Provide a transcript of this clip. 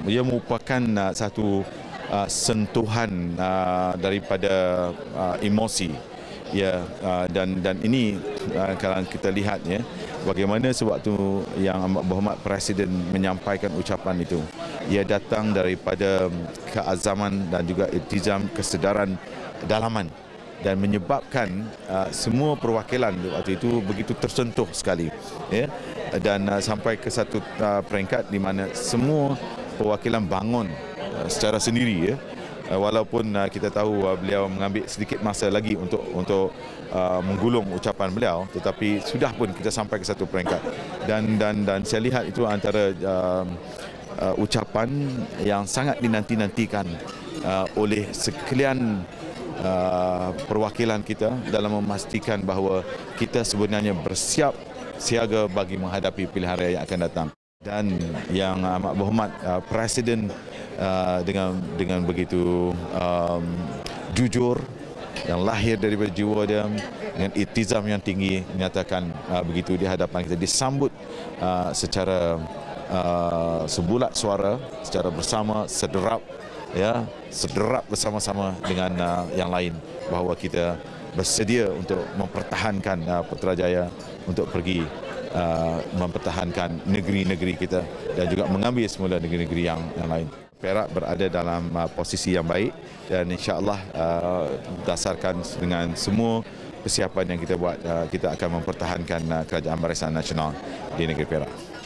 Ia merupakan satu sentuhan daripada emosi, ya, dan ini kalau kita lihat, ya, bagaimana sewaktu yang Amat Berhormat Presiden menyampaikan ucapan itu, ia datang daripada keazaman dan juga iltizam kesedaran dalaman dan menyebabkan semua perwakilan waktu itu begitu tersentuh sekali, ya, dan sampai ke satu peringkat di mana semua perwakilan bangun secara sendiri, ya. Walaupun kita tahu beliau mengambil sedikit masa lagi untuk menggulung ucapan beliau, tetapi sudah pun kita sampai ke satu peringkat, dan saya lihat itu antara ucapan yang sangat dinanti-nantikan oleh sekalian perwakilan kita dalam memastikan bahawa kita sebenarnya bersiap siaga bagi menghadapi pilihan raya yang akan datang. Dan yang Amat Berhormat Presiden dengan begitu jujur, yang lahir daripada jiwa dia, dengan iltizam yang tinggi, menyatakan begitu di hadapan kita, disambut secara sebulat suara, secara bersama, sederap, ya, sederap bersama-sama dengan yang lain, bahawa kita bersedia untuk mempertahankan Putrajaya, untuk pergi mempertahankan negeri-negeri kita dan juga mengambil semula negeri-negeri yang lain. Perak berada dalam posisi yang baik dan insya-Allah berdasarkan dengan semua persiapan yang kita buat, kita akan mempertahankan Kerajaan Barisan Nasional di negeri Perak.